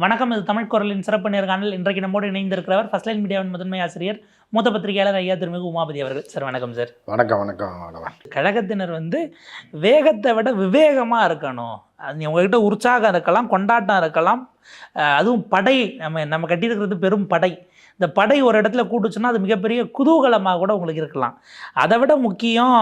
வணக்கம். இது தமிழ் குரலின் சிறப்பு நேர்காணல். இன்றைக்கு நம்மோடு இணைந்திருக்கிறவர் ஃபர்ஸ்ட் லைன் மீடியாவின் முதன்மை ஆசிரியர் மூத்த பத்திரிகையாளர் ஐயா திருமிகு உமாபதி அவர்கள். சார் வணக்கம். சார் வணக்கம். வணக்கம். கழகத்தினர் வேகத்தை விட விவேகமாக இருக்கணும். அது உங்ககிட்ட உற்சாகம் இருக்கலாம், கொண்டாட்டம் இருக்கலாம், அதுவும் படை நம்ம கட்டியிருக்கிறது பெரும் படை. இந்த படை ஒரு இடத்துல கூட்டுச்சுன்னா அது மிகப்பெரிய குதூகலமாக கூட உங்களுக்கு இருக்கலாம். அதை விட முக்கியம்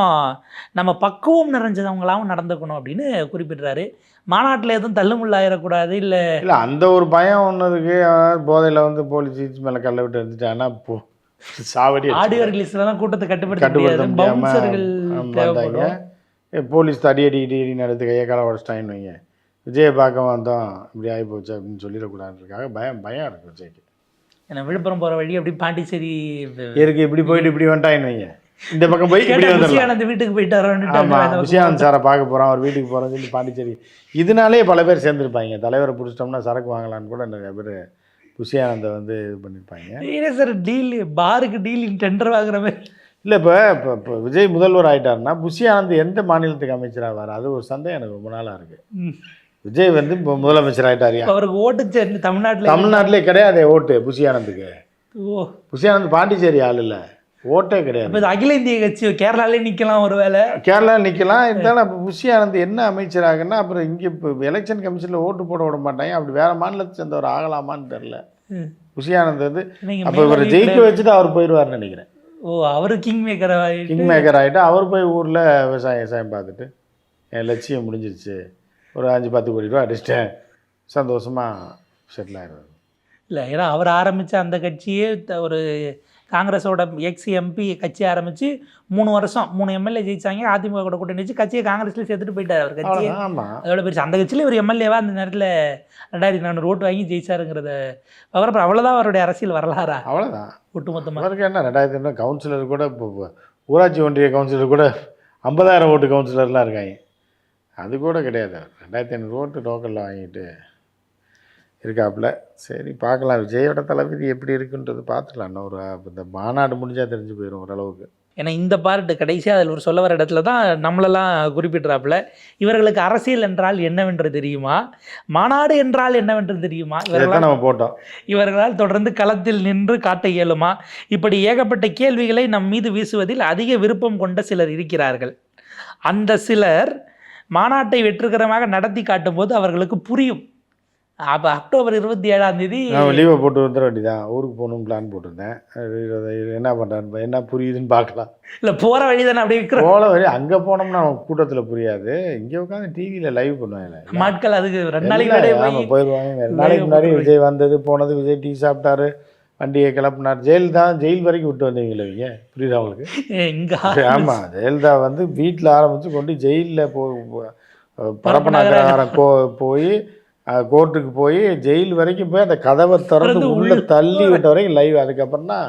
நம்ம பக்குவம் நிறைஞ்சவங்களாகவும் நடந்துக்கணும் அப்படின்னு குறிப்பிடுறாரு. மாநாட்டில் எதுவும் தள்ளுமுள்ளாயிடக்கூடாது. இல்லை அந்த ஒரு பயம் ஒன்று இருக்குது. போதையில் போலீஸ் மேலே கல்லை விட்டு இருந்துட்டாங்கன்னா சாவடி ஆடியோ ரிலீஸ்லாம் கூட்டத்தை கட்டுப்படுத்த முடியாமல் போலீஸ் அடி நடத்து கையை கால உடச்சிட்டாங்கன்னு வைங்க. விஜயை பார்க்க வந்தோம் இப்படி ஆகி போச்சு அப்படின்னு சொல்லிடக்கூடாதுன்றதுக்காக பயம் இருக்குது விஜய்க்கு. ஏன்னா விழுப்புரம் போகிற வழி அப்படி பாண்டிச்சேரி இருக்கு, இப்படி போயிட்டு இப்படி வந்துட்டாங்கன்னு வைங்க. இந்த பக்கம் போய் விஜயானந்த் வீட்டுக்கு போயிட்டு விஜயானந்த் சாரை பார்க்க போகிறோம், அவர் வீட்டுக்கு போகிறோம்னு சொல்லி பாண்டிச்சேரி. இதனாலே பல பேர் சேர்ந்துருப்பாங்க. தலைவரை பிடிச்சிட்டோம்னா சரக்கு வாங்கலான்னு கூட நிறைய பேர் விஜயானந்தை இது பண்ணியிருப்பாங்க. இல்லை சார், டீல் பாருக்கு டீல் டெண்டர் வாங்குற மாதிரி இல்லை. இப்போ விஜய் முதல்வர் ஆகிட்டாருன்னா புஷியானந்த் எந்த மாநிலத்துக்கு அமைச்சராக அது ஒரு சந்தேகம் எனக்கு ரொம்ப நாளாக இருக்குது. விஜய் இப்போ முதலமைச்சர் ஆகிட்டாரியா? அவருக்கு ஓட்டு தமிழ்நாட்டிலே கிடையாது ஓட்டு புஷியானந்துக்கு. புஷியானந்த் பாண்டிச்சேரி ஆள் இல்லை, ஓட்டே கிடையாது. அகில இந்திய கட்சி கேரளாலே நிற்கலாம், ஒரு வேளை கேரளாவில் நிற்கலாம். இருந்தாலும் அப்போ புஷியானந்த் என்ன அமைச்சராகன்னா அப்புறம் இங்கே இப்போ எலெக்ஷன் கமிஷனில் ஓட்டு போட விட மாட்டாங்க. அப்படி வேறு மாநிலத்தை சேர்ந்தவர் ஆகலாமான்னு தெரில. புஷியானந்த் அப்போ இவர் ஜெயிக்க வச்சுட்டு அவர் போயிடுவார்னு நினைக்கிறேன். அவர் கிங் மேக்கர் ஆகிட்டு அவர் போய் ஊரில் விவசாயம் பார்த்துட்டு என் லட்சியம் முடிஞ்சிருச்சு, ஒரு 5-10 கோடி ரூபா அடிச்சிட்டேன், சந்தோஷமாக செட்டில் ஆகிடுவார். இல்லை, ஏன்னா அவர் ஆரம்பித்த அந்த கட்சியே ஒரு காங்கிரஸோட எம்பி கட்சி ஆரம்பித்து 3 வருஷம் 3 எம்எல்ஏ ஜெயிச்சாங்க. அதிமுக கூட கூட்டணி வச்சு கட்சியை காங்கிரஸில் சேர்த்துட்டு போயிட்டார் அவர் கட்சியை. அதோட பெருசு அந்த கட்சியில் ஒரு எம்எல்ஏவாக அந்த நேரத்தில் 2400 ஓட்டு வாங்கி ஜெயிச்சாருங்கிறத அப்புறம் அவ்வளோதான் அவருடைய அரசியல் வரலாறா? அவ்வளோதான் ஒட்டுமொத்தமாக. அவருக்கு என்ன 2002 கவுன்சிலர் கூட இப்போ ஊராட்சி ஒன்றிய கவுன்சிலர் கூட 50,000 ஓட்டு கவுன்சிலர்லாம் இருக்காங்க. அது கூட கிடையாது. 2500 ஓட்டு டோக்கனில் வாங்கிட்டு இருக்காப்புல. சரி பார்க்கலாம், விஜயோட தளபதி எப்படி இருக்குன்றது பார்த்துக்கலாம். இன்னும் இந்த மாநாடு முடிஞ்சால் தெரிஞ்சு போயிடும் ஓரளவுக்கு. ஏன்னா இந்த பார்ட்டு கடைசியாக அதில் ஒரு சொல்ல வர இடத்துல தான் நம்மளெல்லாம் குறிப்பிட்றாப்புல. இவர்களுக்கு அரசியல் என்றால் என்னவென்று தெரியுமா, மாநாடு என்றால் என்னவென்று தெரியுமா, நம்ம போட்டோம், இவர்களால் தொடர்ந்து களத்தில் நின்று காட்ட இயலுமா, இப்படி ஏகப்பட்ட கேள்விகளை நம் மீது வீசுவதில் அதிக விருப்பம் கொண்ட சிலர் இருக்கிறார்கள். அந்த சிலர் மாநாட்டை வெற்றிகரமாக நடத்தி காட்டும்போது அவர்களுக்கு புரியும். அப்போ அக்டோபர் 27 நான் லீவை போட்டு வந்துட வேண்டியதான். ஊருக்கு போகணும்னு பிளான் போட்டிருந்தேன். என்ன பண்ணுறான்னு என்ன புரியுதுன்னு பார்க்கலாம். இல்லை, போகிற வழி தானே அப்படியே போகிற வழி. அங்கே போனோம்னா கூட்டத்தில் புரியாது. இங்கே உட்காந்து டிவியில் லைவ் பண்ணுவாங்க மக்கள். அதுக்கு 2 நாளைக்கு போயிடுவாங்க. 2 நாளைக்கு முன்னாடி விஜய் வந்தது போனது, விஜய் டீ சாப்பிட்டாரு, வண்டியை கிளப்பினார். ஜெயில் வரைக்கும் விட்டு வந்தீங்களே இவங்க, புரியுதா அவங்களுக்கு? ஆமாம், ஜெயலலிதா வீட்டில் ஆரம்பித்து கொண்டு ஜெயிலில் பரப்பனகரம் போய் கோர்ட்டுக்கு போய் ஜெயில் வரைக்கும் போய் அந்த கதவை திறந்து உள்ளே தள்ளி விட்ட வரைக்கும் லைவ். அதுக்கப்புறம் தான்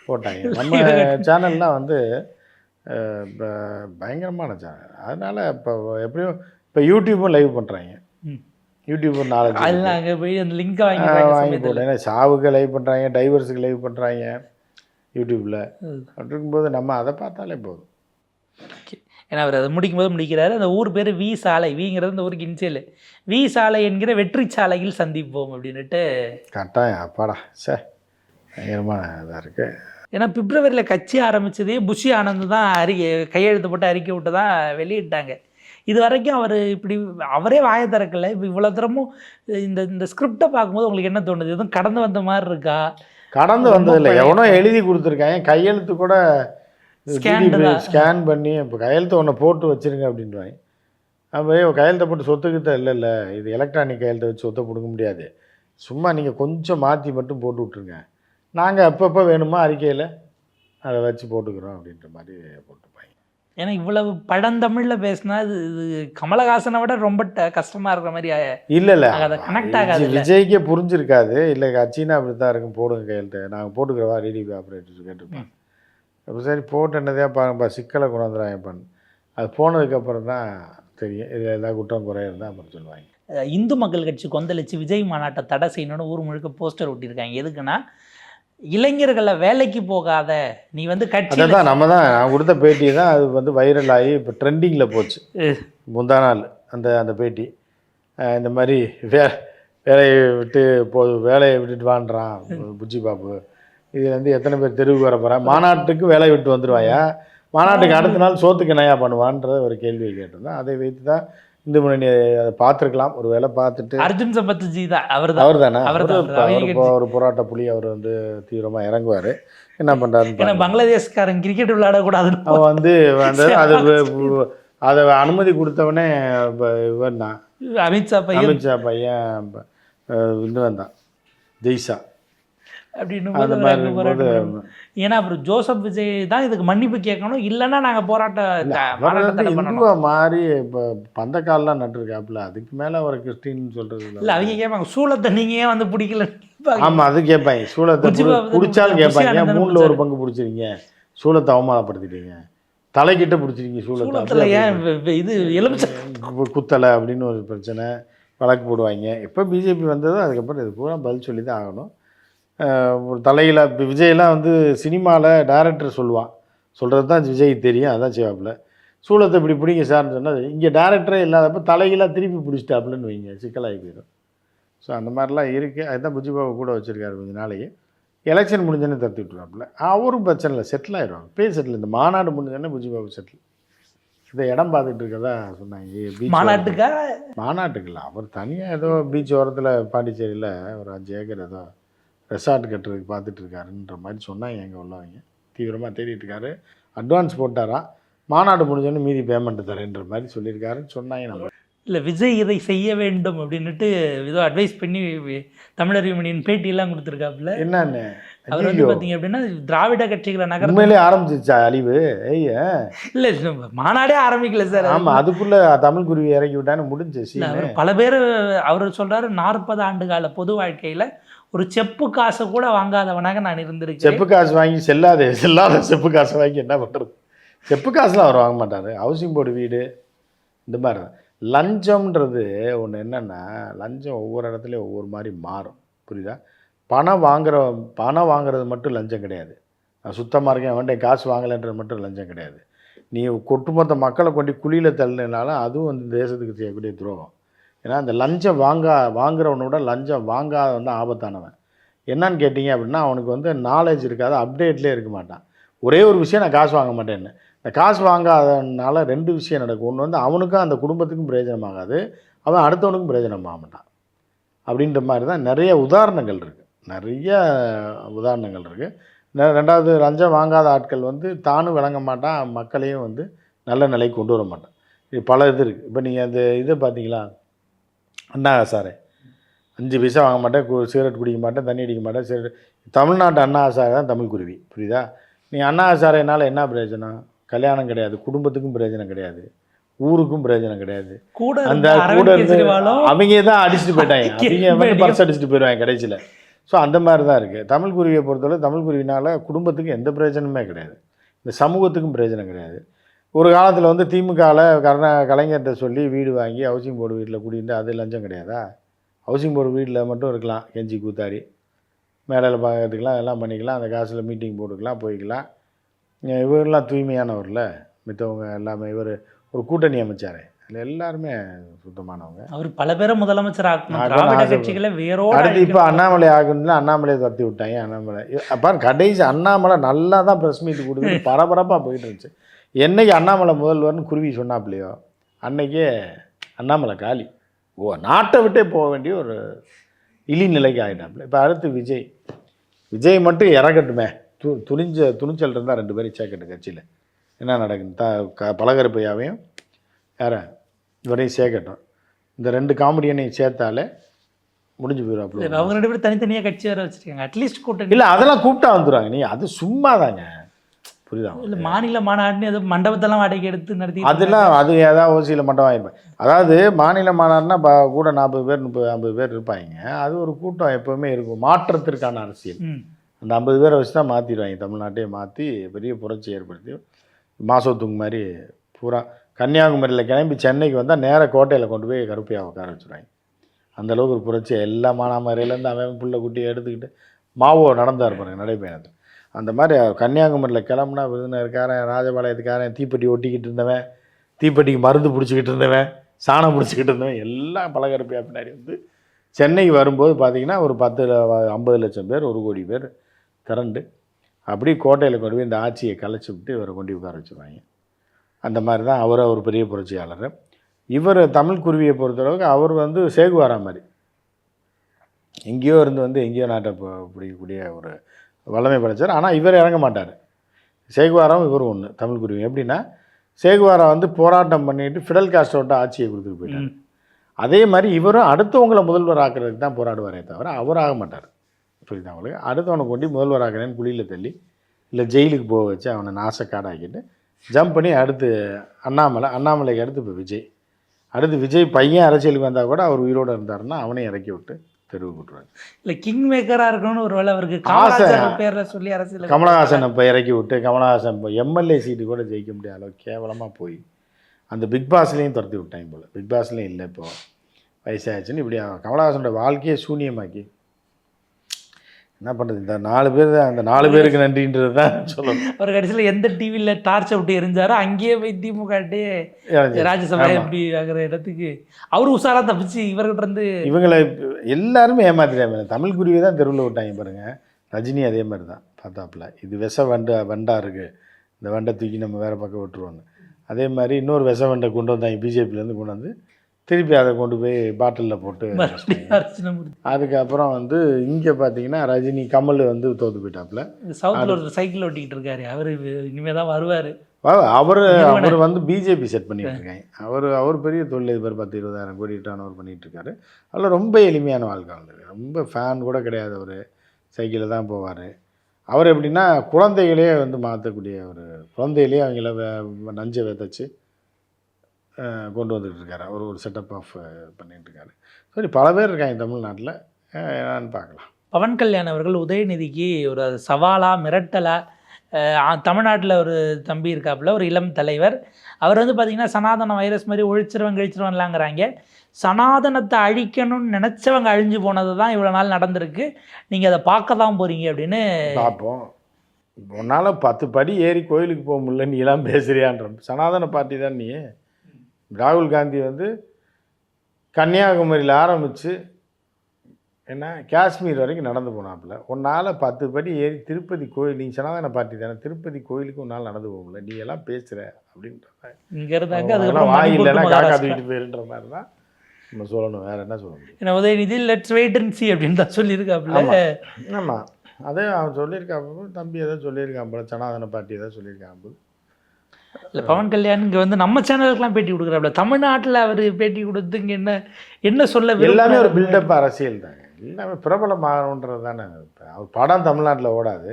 போட்டாங்க. நம்ம சேனல்லாம் பயங்கரமான சேனல். அதனால் இப்போ எப்படியும் இப்போ யூடியூப்பும் லைவ் பண்ணுறாங்க. யூடியூப் 4 போய் அந்த லிங்க் வாங்கி போட்டேன். சாவுக்கு லைவ் பண்ணுறாங்க, டைவர்ஸுக்கு லைவ் பண்ணுறாங்க யூடியூப்பில். அப்படி இருக்கும்போது நம்ம அதை பார்த்தாலே போதும். ஏன்னா அவர் அதை முடிக்கிறாரு. அந்த ஊர் பேர் வி சாலை. விங்கிறது அந்த ஊருக்கு இன்சியல். வி சாலை என்கிற வெற்றி சாலையில் சந்திப்போம் அப்படின்ட்டு கட்டாயம். அப்பாடா சார், பயங்கரமான இதாக இருக்குது. ஏன்னா பிப்ரவரியில் கட்சி ஆரம்பித்ததே புஷி ஆனந்த் தான் கையெழுத்து போட்டு அறிக்கை விட்டு தான் வெளியிட்டாங்க. இது வரைக்கும் அவர் இப்படி அவரே வாயை திறக்கலை. இப்போ இவ்வளோ தரமும் இந்த ஸ்கிரிப்டை பார்க்கும்போது உங்களுக்கு என்ன தோணுது? எதுவும் கடந்து வந்த மாதிரி இருக்கா? கடந்து வந்ததில்லை, எவனோ எழுதி கொடுத்துருக்காங்க. கையெழுத்து கூட ஸ்கேன் பண்ணி இப்போ கையெழுத்து ஒன்று போட்டு வச்சுருங்க அப்படின்றாங்க. அப்போ கையெழுத்தை போட்டு சொத்துக்கிட்ட இல்லை, இது எலக்ட்ரானிக் கையெழுத்தை வச்சு சொத்தை கொடுக்க முடியாது, சும்மா நீங்கள் கொஞ்சம் மாற்றி மட்டும் போட்டு விட்ருங்க, நாங்கள் அப்பப்போ வேணுமா அறிக்கையில் அதை வச்சு போட்டுக்கிறோம் அப்படின்ற மாதிரி போட்டுப்பாங்க. ஏன்னா இவ்வளவு பழந்தமிழில் பேசினா இது கமலஹாசனை விட ரொம்ப கஷ்டமாக இருக்கிற மாதிரி இல்லை அதை கனெக்ட் ஆகாது. விஜய்க்கே புரிஞ்சிருக்காது. இல்லை கட்சின்னா அப்படி தான் இருக்கும், போடுங்க கையெழுத்து, நாங்கள் போட்டுக்கிறவா டிடிபி ஆப்ரேட்டர் கேட்டிருப்பேன். அப்போ சரி போட்டு என்னதையா பாருங்கப்பா, சிக்கலை கொண்டு வந்துடுறாங்கப்பான்னு. அது போனதுக்கப்புறம் தான் தெரியும் இதில் ஏதாவது குற்றம் குறையிருந்தா அப்புறம் சொல்லுவாங்க. இந்து மக்கள் கட்சி கொந்தளிச்சு விஜய் மாநாட்டை தடை செய்யணும்னு ஊர் முழுக்க போஸ்டர் ஒட்டியிருக்காங்க. எதுக்குன்னா இளைஞர்களை வேலைக்கு போகாத நீ கட்சி தான் நம்ம தான் நான் கொடுத்த பேட்டி தான் அது வைரல் ஆகி இப்போ ட்ரெண்டிங்கில் போச்சு. முந்தா நாள் அந்த பேட்டி இந்த மாதிரி வேலையை விட்டு வேலையை விட்டுட்டு வாண்டுறான் புஜ்ஜி பாபு. இதுலேருந்து எத்தனை பேர் தெருவுக்கு வர போகிறான்? மாநாட்டுக்கு வேலையை விட்டு வந்துடுவாயா? மாநாட்டுக்கு அடுத்த நாள் சோத்துக்கு என்னையா பண்ணுவான்ற ஒரு கேள்வியை கேட்டிருந்தேன். அதை வைத்து தான் இந்து முன்னணி அதை பார்த்துருக்கலாம். ஒரு வேலை பார்த்துட்டு அர்ஜுன் சம்பத்ஜி தான் அவர் தானே ஒரு போராட்ட புலி. அவர் வந்து தீவிரமாக இறங்குவார். என்ன பண்ணுறாருன்னு பங்களாதேஷ்காரன் கிரிக்கெட் விளையாடக்கூடாது அவன் வந்து அது அதை அனுமதி கொடுத்தவனே இவன் தான் அமித்ஷா பையன் இன்னும் தான் ஜெய்ஷா அப்படின்னு. ஏன்னா அப்புறம் ஜோசப் விஜய் தான் இதுக்கு மன்னிப்பு கேட்கணும், இல்லைன்னா நாங்கள் போராட்டம் இந்துவா மாறி இப்போ பந்தக்கால்லாம் நட்டுருக்காப்புல. அதுக்கு மேலே அவர் கிறிஸ்டின் சொல்கிறது இல்லை. அவங்க கேட்பாங்க சூளத்தை நீங்கள் ஏன் வந்து பிடிக்கல. ஆமாம், அது கேட்பாங்க. சூளத்தை பிடிச்சாலும் கேட்பாங்க, 3ல் 1 பங்கு பிடிச்சிருங்க, சூளத்தை அவமானப்படுத்திட்டீங்க, தலைக்கிட்ட பிடிச்சிருங்க, சூளத்தில் ஏன் இது எலுமிச்சை குத்தலை அப்படின்னு ஒரு பிரச்சனை, வழக்கு போடுவாங்க. எப்போ பிஜேபி வந்ததோ அதுக்கப்புறம் இது பூரா பதில் சொல்லி தான் ஆகணும். ஒரு தலையில் விஜயெல்லாம் வந்து சினிமாவில் டைரக்டர் சொல்கிறது தான் விஜய் தெரியும், அதான் செய்வாப்புல. சூளத்தை இப்படி பிடிங்க சார்னு சொன்னால் இங்கே டேரக்டரே இல்லாதப்போ தலைகளாக திருப்பி பிடிச்சிட்டாப்புலன்னு வைங்க, சிக்கலாகி போயிடும். ஸோ அந்த மாதிரிலாம் இருக்குது. அதுதான் புஜ்ஜி பாபு கூட வச்சுருக்காரு கொஞ்ச நாளைக்கு. எலெக்ஷன் முடிஞ்சோன்னே தடுத்து விட்டுருவாப்புல. அவரும் பிரச்சனை இல்லை, செட்டில் ஆயிடுவாங்க. பேர் செட்டில். இந்த மாநாடு முடிஞ்சோடனே புஜ்ஜி பாபு செட்டில். இதை இடம் பார்த்துட்டு இருக்கதா சொன்னாங்க. மாநாட்டுக்கு இல்லை, அவர் தனியாக ஏதோ பீச் ஓரத்தில் பாண்டிச்சேரியில் ஒரு 5 ஏக்கர் ஏதோ ரெசார்ட் கட்டுறதுக்கு பார்த்துட்டு இருக்காருன்ற மாதிரி சொன்னாங்க. எங்கே உள்ளவங்க தீவிரமாக தேடிட்டு இருக்காரு. அட்வான்ஸ் போட்டாராம், மாநாடு முடிஞ்சோன்னு மீதி பேமெண்ட் தரேன்ற மாதிரி சொல்லியிருக்காருன்னு சொன்னாங்க. நம்ம இல்லை விஜய் இதை செய்ய வேண்டும் அப்படின்ட்டு ஏதோ அட்வைஸ் பண்ணி தமிழர் யூனியன் பேட்டியெல்லாம் கொடுத்துருக்காப்புல. என்னன்னு அவர் வந்து பார்த்தீங்க அப்படின்னா திராவிட கட்சிகளை நகர் உண்மையிலே ஆரம்பிச்சிச்சா அழிவு? இல்லை மாநாடே ஆரம்பிக்கல சார். ஆமாம், அதுக்குள்ளே தமிழ் குருவி இறக்கி விட்டான்னு முடிஞ்சிச்சு. பல பேர் அவர் சொல்கிறாரு 40 ஆண்டு கால பொது வாழ்க்கையில் ஒரு செப்பு காசை கூட வாங்காதவனாக நான் இருந்திருக்கேன். செப்பு காசு வாங்கி செல்லாத செப்பு காசை வாங்கி என்ன பண்ணுறது? செப்பு காசுலாம் அவர் வாங்க மாட்டார். ஹவுசிங் போர்டு வீடு இந்த மாதிரி தான். லஞ்சம்ன்றது ஒன்று என்னென்னா, லஞ்சம் ஒவ்வொரு இடத்துலையும் ஒவ்வொரு மாதிரி மாறும், புரியுதா? பணம் வாங்குறது மட்டும் லஞ்சம் கிடையாது. நான் சுத்தமாக இருக்கேன் அவன்கிட்ட காசு வாங்கலைன்றது மட்டும் லஞ்சம் கிடையாது. நீ ஒட்டுமொத்த மக்களை கொண்டு குழியில் தள்ளினாலும் அதுவும் வந்து தேசத்துக்கு செய்யக்கூடிய துரோகம். ஏன்னா அந்த லஞ்சம் வாங்குறவனோட லஞ்சம் வாங்காதவன் தான் ஆபத்தானவன். என்னன்னு கேட்டிங்க அப்படின்னா, அவனுக்கு வந்து நாலேஜ் இருக்காது, அப்டேட்லேயே இருக்க மாட்டான். ஒரே ஒரு விஷயம், நான் காசு வாங்க மாட்டேன்னு. இந்த காசு வாங்காதனால 2 விஷயம் நடக்கும். ஒன்று வந்து அவனுக்கும் அந்த குடும்பத்துக்கும் பிரயோஜனமாகாது, அவன் அடுத்தவனுக்கும் பிரயோஜனமாக மாட்டான். அப்படின்ற மாதிரி தான் நிறைய உதாரணங்கள் இருக்குது. ரெண்டாவது, லஞ்சம் வாங்காத ஆட்கள் வந்து தானும் விளங்க மாட்டான், மக்களையும் வந்து நல்ல நிலைக்கு கொண்டு வர மாட்டான். இது பல இது இருக்குது. இப்போ நீங்கள் அந்த இதை பார்த்தீங்களா, அண்ணா ஹசாரே 5 பைசா வாங்க மாட்டேன், சிகரெட் குடிக்க மாட்டேன், தண்ணி அடிக்க மாட்டேன், சிகரெட். தமிழ்நாட்டு அண்ணா ஹசாரே தான் தமிழ் குருவி, புரியுதா? நீ அண்ணா ஹசாரேனால என்ன பிரயோஜனம்? கல்யாணம் கிடையாது, குடும்பத்துக்கும் பிரயோஜனம் கிடையாது, ஊருக்கும் பிரயோஜனம் கிடையாது. அந்த கூட அவங்க தான் அடிச்சுட்டு போயிட்டாங்க, அவங்க பர்ஸ் அடிச்சுட்டு போயிடுவாங்க கடைசியில். ஸோ அந்த மாதிரி தான் இருக்குது. தமிழ் குருவியை பொறுத்தவரை தமிழ் குருவினால் குடும்பத்துக்கு எந்த பிரயோஜனமே கிடையாது, இந்த சமூகத்துக்கும் பிரயோஜனம் கிடையாது. ஒரு காலத்தில் வந்து திமுகவில் கலைஞர்கிட்ட சொல்லி வீடு வாங்கி ஹவுசிங் போர்டு வீட்டில் குடியிருந்து அது லஞ்சம் கிடையாதா? ஹவுசிங் போர்டு வீட்டில் மட்டும் இருக்கலாம், கெஞ்சி கூத்தாடி மேடையில் பார்க்கறதுக்கலாம், எல்லாம் பண்ணிக்கலாம், அந்த காசில் மீட்டிங் போட்டுக்கலாம், போய்க்கலாம். இவரெல்லாம் தூய்மையானவரில், மித்தவங்க எல்லாமே. இவர் ஒரு கூட்டணி அமைச்சார், அதில் எல்லாருமே சுத்தமானவங்க. அவர் பல பேரை முதலமைச்சர் ஆகணும் வேறோட. அடுத்து இப்போ அண்ணாமலை ஆகணும்னா அண்ணாமலையை தத்தி விட்டாங்க. அண்ணாமலை அப்போ கடைசி அண்ணாமலை நல்லா தான் ப்ரெஸ் மீட் கொடுத்து பரபரப்பாக போயிட்டு இருந்துச்சு. என்னைக்கு அண்ணாமலை முதல்வர்னு குருவி சொன்னாப்லையோ அன்னைக்கே அண்ணாமலை காலி. நாட்டை விட்டே போக வேண்டிய ஒரு இழிநிலைக்கு ஆகிட்டாப்புல. இப்போ அடுத்து விஜய் மட்டும் இறக்கட்டுமே, துணிச்சல் இருந்தால் 2 பேரும் சேர்க்கட்டு கட்சியில். என்ன நடக்குது? பலகருப்பையாவையும் இவரையும் சேர்க்கட்டும். இந்த 2 காமெடியனையும் சேர்த்தாலே முடிஞ்சு போயிடும். அவங்க 2 பேரும் தனித்தனியாக கட்சி வேறு வச்சுருக்காங்க. அட்லீஸ்ட் கூட்டம் இல்லை, அதெல்லாம் கூப்பிட்டா வந்துடுவாங்க. நீ அது சும்மா தாங்க, புரியுதா? இல்லை மாநில மாநாடுன்னு ஏதோ மண்டபத்தெல்லாம் வாடகை எடுத்து நடத்தி அதெல்லாம் அது ஏதாவது ஓசியில் மண்டபம் வாங்கிப்பேன். அதாவது மாநில மாநாடுனா கூட 40 பேர் 50 பேர் இருப்பாங்க. அது ஒரு கூட்டம் எப்போவுமே இருக்கும், மாற்றத்திற்கான அரசியல். அந்த 50 பேரை வச்சு தான் மாற்றிடுவாங்க, தமிழ்நாட்டையே மாற்றி பெரிய புரட்சி ஏற்படுத்தி. மாசத்துக்கு மாதிரி பூரா கன்னியாகுமரியில் கிளம்பி சென்னைக்கு வந்தால் நேராக கோட்டையில் கொண்டு போய் கருப்பையாக உட்கார வச்சுருவாங்க. அந்தளவுக்கு ஒரு புரட்சி. எல்லா மானாமரையிலேருந்து அவன் புள்ள குட்டியை எடுத்துக்கிட்டு மாவோ நடந்தார் பாருங்க நடைபயணத்தில். அந்த மாதிரி கன்னியாகுமரியில் கிளம்புனா விருதுநகர்காரன், ராஜபாளையத்துக்காரன், தீப்பெட்டி ஒட்டிக்கிட்டு இருந்தவன், தீப்பெட்டிக்கு மருந்து பிடிச்சிக்கிட்டு இருந்தவன், சாணம் பிடிச்சிக்கிட்டு இருந்தவன் எல்லாம் பலகருப்பையாக பின்னாடி வந்து சென்னைக்கு வரும்போது பார்த்தீங்கன்னா ஒரு 50 லட்சம் பேர் 1 கோடி பேர் திரண்டு அப்படி கோட்டையில் கொண்டு போய் இந்த ஆட்சியை கலைச்சி விட்டு இவரை கொண்டு உட்கார வச்சுருவாங்க. அந்த மாதிரி தான் அவர் ஒரு பெரிய புரட்சியாளர். இவர் தமிழ் குருவியை பொறுத்தளவுக்கு அவர் வந்து சேகுவாரா மாதிரி எங்கேயோ இருந்து வந்து எங்கேயோ நாட்டை பிடிக்கக்கூடிய ஒரு வல்லமை படைச்சார். ஆனால் இவர் இறங்க மாட்டார். சேகுவாராவும் இவர் ஒன்று தமிழ் குருவி. எப்படின்னா சேகுவாரா வந்து போராட்டம் பண்ணிட்டு ஃபிடல் காஸ்ட்ரோட்ட ஆட்சியை கொடுத்துட்டு போயிட்டார். அதே மாதிரி இவரும் அடுத்தவங்களை முதல்வர் ஆக்கிறதுக்கு தான் போராடுவாரே தவிர அவர் ஆக மாட்டார். புரியுதா உங்களுக்கு? அடுத்தவனை கொண்டு முதல்வர் ஆக்கிறேன்னு குழியில் தள்ளி இல்லை ஜெயிலுக்கு போக வச்சு அவனை நாசக்காடாக்கிட்டு ஜம்ப் பண்ணி அடுத்து அண்ணாமலைக்கு அடுத்து இப்போ விஜய். அடுத்து விஜய் பையன் அரசியலுக்கு வந்தால் கூட அவர் உயிரோடு இருந்தாருன்னா அவனையும் இறக்கி விட்டு தெருவு கூட்டுருவாங்க. இல்லை கிங் மேக்கராக இருக்கணும்னு ஒரு வேலை அவருக்கு காமராஜர் பேரில் சொல்லி அரசியல் கமலஹாசன் இப்போ இறக்கி விட்டு கமலஹாசன் இப்போ எம்எல்ஏ சீட்டு கூட ஜெயிக்க முடியாத அளவுக்கு கேவலமாக போய் அந்த பிக் பாஸ்லேயும் துரத்தி விட்டாங்க போல். பிக் பாஸ்லேயும் இல்லை இப்போது வயசாகிடுச்சுன்னு இப்படி கமலஹாசனோட வாழ்க்கையை சூனியமாக்கி என்ன பண்ணுறது? இந்த 4 பேர் தான், அந்த 4 பேருக்கு நன்றின்றது தான் சொல்லணும். ஒரு கடைசியில் எந்த டிவியில் டார்ச் விட்டு எரிஞ்சாரோ அங்கேயே போய் திமுகட்டே ராஜ்யசபா எப்படி ஆகிற இடத்துக்கு அவர் உஷாராக தப்பிச்சு இவர்கிட்ட இருந்து இவங்களை எல்லாருமே ஏமாத்திட்டாங்க. தமிழ் குருவி தான் தெருவில் விட்டாங்க பாருங்கள். ரஜினி அதே மாதிரி தான் பார்த்தாப்புல இது வண்டா இருக்குது, இந்த வண்டை தூக்கி நம்ம வேறு பக்கம் விட்டுருவோன்னு. அதே மாதிரி இன்னொரு வண்டை கொண்டு வந்தாங்க பிஜேபியிலேருந்து கொண்டு வந்து திருப்பி அதை கொண்டு போய் பாட்டிலில் போட்டு அதுக்கப்புறம் வந்து இங்கே பார்த்தீங்கன்னா ரஜினி கமல் வந்து தோற்று போயிட்டாப்புல. சவுத்தில் ஒரு சைக்கிள் ஓட்டிக்கிட்டு இருக்காரு. அவர் இனிமேல் தான் வருவார். அவர் வந்து பிஜேபி செட் பண்ணிட்டு இருக்காங்க. அவர் பெரிய தொழிலதிபர் 10-20 கோடி டர்ன் ஓவர் பண்ணிகிட்டு இருக்காரு. அதில் ரொம்ப எளிமையான வாழ்க்கை வந்தது. ரொம்ப ஃபேன் கூட கிடையாது. அவர் சைக்கிளில் தான் போவார். அவர் எப்படின்னா குழந்தைகளே வந்து மாற்றக்கூடிய ஒரு குழந்தைகளே அவங்கள நஞ்சை விதைச்சி கொண்டு வந்துட்டு இருக்காரு. அவர் ஒரு செட்டப் ஆஃப் பண்ணிகிட்ருக்காரு. சரி, பல பேர் இருக்காங்க தமிழ்நாட்டில். என்னன்னு பார்க்கலாம். பவன் கல்யாண் அவர்கள் உதயநிதிக்கு ஒரு சவாலாக மிரட்டலாக தமிழ்நாட்டில் ஒரு தம்பி இருக்காப்புல, ஒரு இளம் தலைவர். அவர் வந்து பார்த்திங்கன்னா சனாதன வைரஸ் மாதிரி கழிச்சிருவான்லாங்கிறாங்க. சனாதனத்தை அழிக்கணும்னு நினச்சவங்க அழிஞ்சு போனது தான் இவ்வளோ நாள் நடந்திருக்கு. நீங்கள் அதை பார்க்க தான் போகிறீங்க அப்படின்னு பார்ப்போம். உன்னால் 10 படி ஏறி கோயிலுக்கு போக முடியல, நீ எல்லாம் பேசுகிறியான்ற சனாதன பார்ட்டி தான் நீ. ராகுல் காந்தி வந்து கன்னியாகுமரியில் ஆரம்பித்து என்ன காஷ்மீர் வரைக்கும் நடந்து போனாப்புல. உன்னால் 10 படி ஏறி திருப்பதி கோயில், நீ சனாதன பார்ட்டி தானே, திருப்பதி கோயிலுக்கு உன்னால் நடந்து போகல, நீ எல்லாம் பேசுகிற அப்படின்ற இங்கே இருந்தாங்க. அது வாயிலெல்லாம் காக்கா தூக்கிட்டு போயிருன்ற மாதிரி தான் நம்ம சொல்லணும். வேறு என்ன சொல்ல முடியும்? ஏன்னா உதயநிதி லெட்ஸ் வெயிட் அண்ட் சீ அப்படின்னு தான் சொல்லியிருக்காப்புல. ஆமாம், அதே அவன் சொல்லியிருக்காப்போ தம்பி ஏதோ சொல்லியிருக்கான் போல, சனாதன பார்ட்டி ஏதோ சொல்லியிருக்கான் போது. இல்லை பவன் கல்யாண் இங்கே வந்து நம்ம சேனலுக்குலாம் பேட்டி கொடுக்குறாப்புல. தமிழ்நாட்டில் அவர் பேட்டி கொடுத்துங்க என்ன சொல்ல எல்லாமே ஒரு பில்டப் அரசியல் தாங்க. எல்லாமே பிரபலமாகணுன்றது தானே. அவர் படம் தமிழ்நாட்டில் ஓடாது,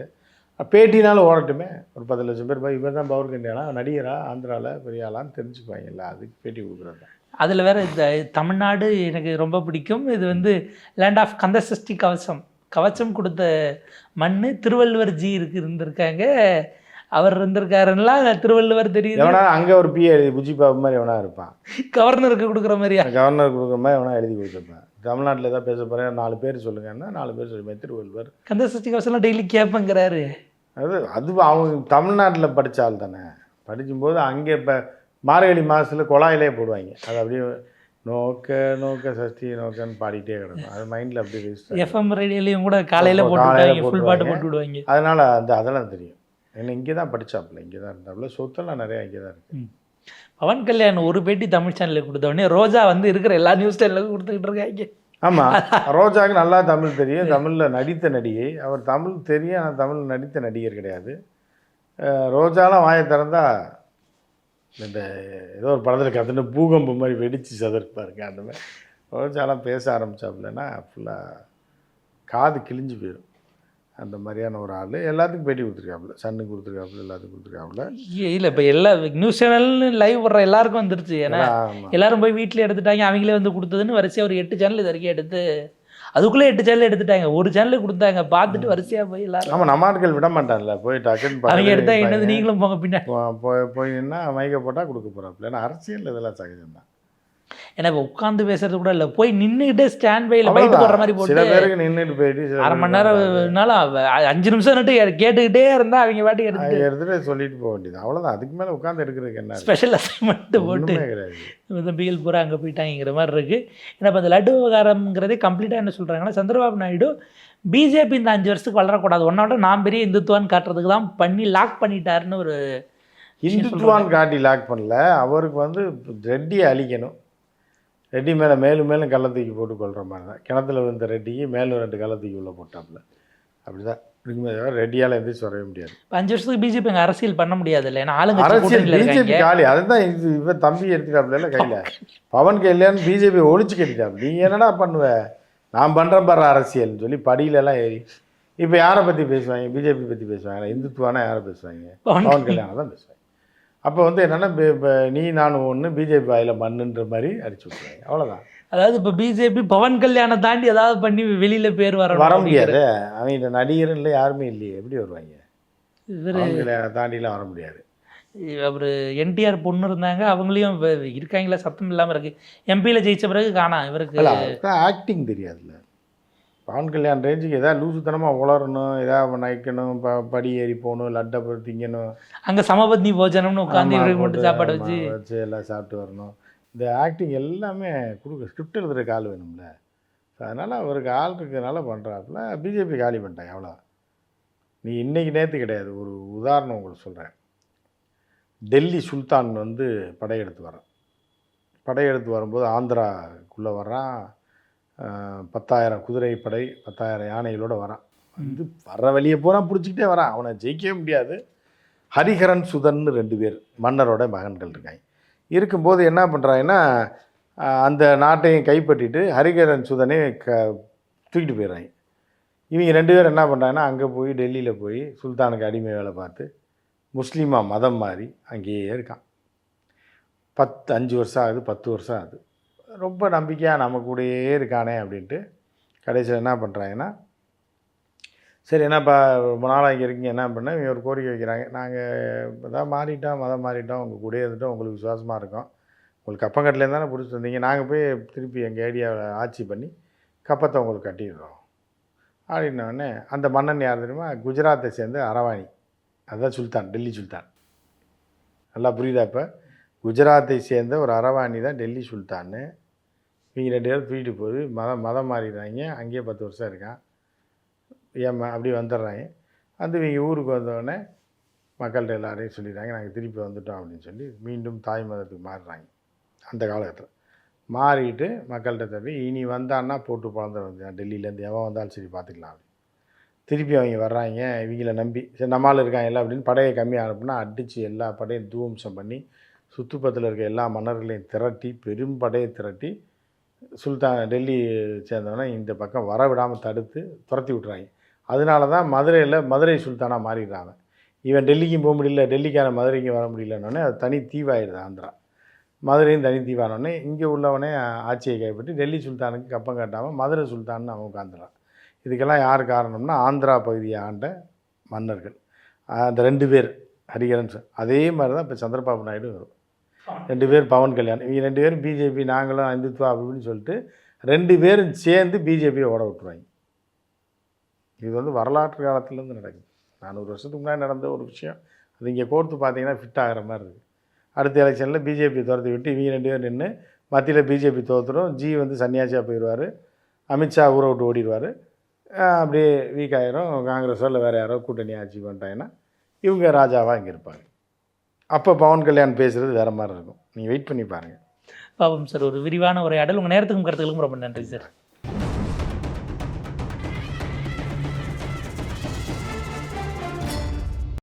பேட்டினாலும் ஓடட்டுமே. ஒரு 10 லட்சம் பேர் இவர் தான் பவர் கண்டியானா நடிகரா ஆந்திராவில் பெரிய ஆளான்னு தெரிஞ்சுக்குவாங்கல்ல, அதுக்கு பேட்டி கொடுக்குறது தான். அதில் வேறு இந்த தமிழ்நாடு எனக்கு ரொம்ப பிடிக்கும். இது வந்து லேண்ட் ஆஃப் கந்தசஷ்டி கவச்சம் கொடுத்த மண் திருவள்ளுவர் ஜி இருந்திருக்காங்க. அவர் இருந்திருக்காருன்னா திருவள்ளுவர் தெரியுது. எவனா அங்கே ஒரு பிஏ புஜி பாபு மாதிரி எவனா இருப்பான், கவர்னருக்கு கொடுக்குற மாதிரியா? கவர்னருக்கு கொடுக்குற மாதிரி எவனா எழுதி கொடுத்துருப்பேன். தமிழ்நாட்டில் ஏதாவது பேச போகிறேன் 4 பேர் சொல்லுங்கன்னா 4 பேர் சொல்லுவேன் திருவள்ளுவர் கந்தசஷ்டி கவசம்லாம் டெய்லி கேட்பேங்கிறாரு. அது அவங்க தமிழ்நாட்டில் படித்தால் தானே. படிக்கும்போது அங்கே இப்போ மார்கழி மாதத்தில் குழாயிலே போடுவாங்க. அது அப்படியே நோக்க சஷ்டி நோக்கன்னு பாடிட்டே கிடக்கும். அது மைண்டில் அப்படியே ரெஜிஸ்டர். எஃப்எம் ரேடியோலையும் கூட காலையில் போட்டு ஃபுல் பாட்டு போட்டு விடுவாங்க. அதனால் அதெல்லாம் தெரியும். என்ன இங்கே தான் படித்தாப்புல, இங்கே தான் இருந்தாப்புல, சொத்தெல்லாம் நிறையா இங்கே தான் இருக்குது. பவன் கல்யாண் ஒரு பேட்டி தமிழ் சேனலுக்கு கொடுத்தவொடனே ரோஜா வந்து இருக்கிற எல்லா நியூஸ் சேனலுக்கும் கொடுத்துக்கிட்டு இருக்காங்க. ஆமாம், ரோஜாவுக்கு நல்லா தமிழ் தெரியும், தமிழில் நடித்த நடிகை. அவர் தமிழ் தெரியும், ஆனால் தமிழ் நடித்த நடிகர் கிடையாது. ரோஜாலாம் வாயை திறந்தா இந்த ஏதோ ஒரு படத்தில் கற்றுன்னு பூகம்பம் மாதிரி வெடித்து சதற்பாருங்க. அந்த மாதிரி ரோஜாலாம் பேச ஆரம்பித்தாப்புலன்னா ஃபுல்லாக காது கிழிஞ்சு போயிடும். அந்த மாதிரியான ஒரு ஆள் எல்லாத்துக்கும் பேட்டி கொடுத்துருக்காப்புல, சன்னுக்கு கொடுத்துருக்காப்புல, எல்லாத்துக்கும் கொடுத்துருக்காப்புல. இல்லை இப்போ எல்லா நியூஸ் சேனல்னு லைவ் வர்ற எல்லாருக்கும் வந்துருச்சு. ஏன்னா எல்லாரும் போய் வீட்டில் எடுத்துட்டாங்க, அவங்களே வந்து கொடுத்ததுன்னு வரிசையாக ஒரு 8 சேனல் இது வரைக்கும் எடுத்து, அதுக்குள்ளே 8 சேனல் எடுத்துட்டாங்க. ஒரு சேனல் கொடுத்தாங்க, பார்த்துட்டு வரிசையாக போய் எல்லாரும். ஆமாம், நம்ம ஆட்கள் விட மாட்டான்ல, போய் டக்குன்னு அவங்க எடுத்தா என்னது நீங்களும் போங்க பின்னாடி போய் நின்னா மைக்க போட்டால் கொடுக்க போகிறாப்புல. ஏன்னா அரசியல் இதெல்லாம் சகஜம்தான். ஏன்னா இப்போ உட்காந்து பேசுறது கூட இல்லை, போய் நின்றுக்கிட்டே ஸ்டாண்ட் பையில் பைட்டு அவ்வளவுதான். போடுற மாதிரி சில போட்டு பேருக்கு நின்றுட்டு போயிட்டு சில அரை மணி பேருக்கு நேரம்னாலும் 5 நிமிஷம் நின்று கேட்டுக்கிட்டே இருந்தால் அவங்க பாட்டுக்கு எடுத்து எடுத்துட்டு சொல்லிட்டு போக வேண்டியது அவ்வளோதான். அதுக்கு மேலே உட்காந்து எடுக்கிறதுக்கு என்ன இருக்கு? ஸ்பெஷல் அசைன்மெண்ட்டு போட்டு ஒண்ணுமே கிடையாது. தம்பிகள் பூரா அங்கே போயிட்டாங்கிற மாதிரி இருக்குது. ஏன்னா இப்போ அந்த லட்டு விவகாரங்கிறதே கம்ப்ளீட்டாக என்ன சொல்கிறாங்கன்னா, சந்திரபாபு நாயுடு பிஜேபி இந்த 5 வருஷத்துக்கு வளரக்கூடாது, ஒன்னோட நான் பெரிய இந்துத்துவான்னு காட்டுறதுக்கு தான் பண்ணி லாக் பண்ணிட்டாருன்னு ஒரு இந்துத்துவான் காட்டி லாக் பண்ணல. அவருக்கு வந்து ரெட்டியை அழிக்கணும், ரெட்டி மேலே மேலும் மேலும் கள்ள தூக்கி போட்டு கொள்கிற மாதிரி தான். கிணத்துல விழுந்த ரெட்டிக்கு மேலும் 2 கள்ள தூக்கி உள்ளே போட்டாப்புல. அப்படி தான் இருக்குமே தவிர ரெட்டியால் எந்திரிச்சு வரவே முடியாது. 5 வருஷத்துக்கு பிஜேபி அங்கே அரசியல் பண்ண முடியாது இல்லை, ஏன்னா ஆளுங்க அரசியல் பிஜேபி காலி. அதுதான் இது இவன் தம்பி எடுத்துட்டாப்புல கையில் பவன் கல்யாண் பிஜேபி ஒழிச்சு கட்டிட்டாப்புல. நீ என்னடா பண்ணுவ, நான் பண்ணுறேன் பாரு அரசியல்னு சொல்லி படியிலலாம் ஏறி இப்போ யாரை பற்றி பேசுவாங்க? பிஜேபி பற்றி பேசுவாங்க. இந்துத்துவானா யாரை பேசுவாங்க? பவன் கல்யாணம் தான் பேசுவாங்க. அப்போ வந்து என்னென்னா இப்போ நீ நானும் ஒன்று பிஜேபி வாயில் மண்ணுன்ற மாதிரி அடிச்சு விட்ருவாங்க. அவ்வளோதான். அதாவது இப்போ பிஜேபி பவன் கல்யாணம் தாண்டி ஏதாவது பண்ணி வெளியில் பேர் வர முடியாது. அவங்க நடிகர் இல்லை, யாருமே இல்லையே, எப்படி வருவாங்க? பவன் கல்யாணம் தாண்டிலாம் வர முடியாது. அவர் என்டிஆர் பொண்ணு இருந்தாங்க, அவங்களையும் இருக்காங்களா சத்தம் இல்லாமல் இருக்குது. எம்பியில் ஜெயிச்ச பிறகு காணா இவருக்கு ஆக்டிங் தெரியாதுல்ல. பவன் கல்யாண் ரேஞ்சுக்கு எதாவது லூசுத்தனமாக உளரணும், எதாவது நைக்கணும், படி ஏறி போகணும், லட்டை போய் திங்கணும், அங்கே சமபத்னி போஜனம்னு உட்காந்து இவருக்கு மட்டும் சாப்பாடு வச்சு எல்லாம் சாப்பிட்டு வரணும். இந்த ஆக்டிங் எல்லாமே ஸ்கிரிப்ட் எழுதுகிற ஆள் வேணும்ல. அதனால் அவருக்கு ஆள் இருக்கிறதுனால பண்ணுறாப்புல. பிஜேபி காலி பண்ணிட்டாங்க, அவ்வளோ. நீ இன்றைக்கி நேற்று கிடையாது. ஒரு உதாரணம் உங்களுக்கு சொல்கிறேன். டெல்லி சுல்தான் வந்து படையெடுத்து வரான். படையெடுத்து வரும்போது ஆந்திராக்குள்ளே வர்றான். 10,000 குதிரைப்படை, 10,000 யானைகளோடு வரான். வந்து வர்ற வழியை பூரா பிடிச்சிக்கிட்டே வரான். அவனை ஜெயிக்கவே முடியாது. ஹரிஹரன் சுதன்னு 2 பேர் மன்னரோட மகன்கள் இருக்காங்க. இருக்கும்போது என்ன பண்ணுறாங்கன்னா, அந்த நாட்டையும் கைப்பற்றிட்டு ஹரிஹரன் சுதனே தூக்கிட்டு போயிடுறாங்க. இவங்க 2 பேர் என்ன பண்ணுறாங்கன்னா, அங்கே போய் டெல்லியில் போய் சுல்தானுக்கு அடிமை வேலை பார்த்து முஸ்லீமாக மதம் மாறி அங்கேயே இருக்கான். 5 வருஷம் ஆகுது, 10 வருஷம் ஆகுது. ரொம்ப நம்பிக்கையாக நம்ம கூடயே இருக்கானே அப்படின்ட்டு கடைசியில் என்ன பண்ணுறாங்கன்னா, சரி என்னப்பா ரொம்ப நாளாக இங்கே இருக்கீங்க, என்ன பண்ண இவங்க ஒரு கோரிக்கை வைக்கிறாங்க. நாங்கள் தான் மாறிட்டோம், மதம் மாறிட்டோம், உங்கள் கூடயே இருந்துட்டோம், உங்களுக்கு விசுவாசமாக இருக்கோம், உங்களுக்கு கப்பங்கட்டிலேருந்து தானே பிடிச்சி வந்தீங்க, நாங்கள் போய் திருப்பி எங்கள் ஏரியாவில் ஆட்சி பண்ணி கப்பத்தை உங்களுக்கு கட்டிடுறோம் அப்படின்னோடனே, அந்த மன்னன் யார் தெரியுமா? குஜராத்தை சேர்ந்த அரவாணி, அதுதான் சுல்தான், டெல்லி சுல்தான். நல்லா புரியுதா? இப்போ குஜராத்தை சேர்ந்த ஒரு அரவாணி தான் டெல்லி சுல்தான்னு. இவங்க 2 பேரும் தூக்கிட்டு போகுது, மதம் மாறிடுறாங்க. அங்கேயே 10 வருஷம் இருக்கான். ஏம்மா அப்படி வந்துடுறாங்க. வந்து இவங்க ஊருக்கு வந்தோடனே மக்கள்கிட்ட எல்லாரையும் சொல்லிடுறாங்க, நாங்கள் திருப்பி வந்துட்டோம் அப்படின்னு சொல்லி மீண்டும் தாய் மதத்துக்கு மாறுறாங்க. அந்த காலகட்டத்தில் மாறிட்டு மக்கள்கிட்ட தம்பி இனி வந்தான்னா போட்டு பிறந்து வந்தேன், டெல்லியிலேருந்து எவன் வந்தாலும் சரி பார்த்துக்கலாம் அப்படி. திருப்பி அவங்க வர்றாங்க. இவங்கள நம்பி சரி நம்மளால் இருக்காங்க அப்படின்னு படையை கம்மியாக அனுப்புனா அடித்து எல்லா படையும் தூவம்சம் பண்ணி சுற்றுப்பத்தில் இருக்க எல்லா மன்னர்களையும் திரட்டி பெரும் படையை திரட்டி சுல்தான் டெல்லி சேர்ந்தவொடனே இந்த பக்கம் வர விடாமல் தடுத்து துரத்தி விட்றாங்க. அதனால தான் மதுரை சுல்தானாக மாறிடுறாங்க. இவன் டெல்லிக்கும் போக முடியல, டெல்லிக்கான மதுரைக்கும் வர முடியலன்னொடனே அது தனி தீவாயிடுது ஆந்திரா. மதுரையும் தனி தீவானோடனே இங்கே உள்ளவனே ஆட்சியை கைப்பற்றி டெல்லி சுல்தானுக்கு கப்பம் கட்டாமல் மதுரை சுல்தான்னு அவன் உட்காந்துறான். இதுக்கெல்லாம் யார் காரணம்னா ஆந்திரா பகுதியை ஆண்ட மன்னர்கள். அந்த 2 பேர் ஹரிஹரன். அதே மாதிரி தான் இப்போ சந்திரபாபு நாயுடு வரும். 2 பேர் பவன் கல்யாண். இவங்க 2 பேரும் பிஜேபி, நாங்களும் இந்துத்துவா அப்படின்னு சொல்லிட்டு 2 பேரும் சேர்ந்து பிஜேபியை ஓட விட்டுருவாங்க. இது வந்து வரலாற்று காலத்துலேருந்து நடக்குது. 400 வருஷத்துக்கு முன்னாடி நடந்த ஒரு விஷயம். அது இங்கே கோர்த்து பார்த்தீங்கன்னா ஃபிட் ஆகிற மாதிரி இருக்குது. அடுத்த எலெக்ஷனில் பிஜேபி துரத்தி விட்டு இவங்க 2 பேர் நின்று மத்தியில் பிஜேபி தோற்றுரும். வந்து சன்னியாசியாக போயிடுவார். அமித்ஷா ஊரை விட்டு ஓடிடுவார். அப்படியே வீக் ஆகிரும். காங்கிரஸோ இல்லை வேறு யாரோ கூட்டணி ஆட்சி பண்ணிட்டாங்கன்னா இவங்க ராஜாவாக இங்கே இருப்பாங்க. அப்போ பவன் கல்யாண் பேசுகிறது வேறு மாதிரி இருக்கும். நீங்கள் வெயிட் பண்ணி பாருங்கள். பாவம் சார், ஒரு விரிவான உரையாடல். உங்கள் நேரத்துக்கும் கருத்துக்களுக்கும் ரொம்ப நன்றி சார்.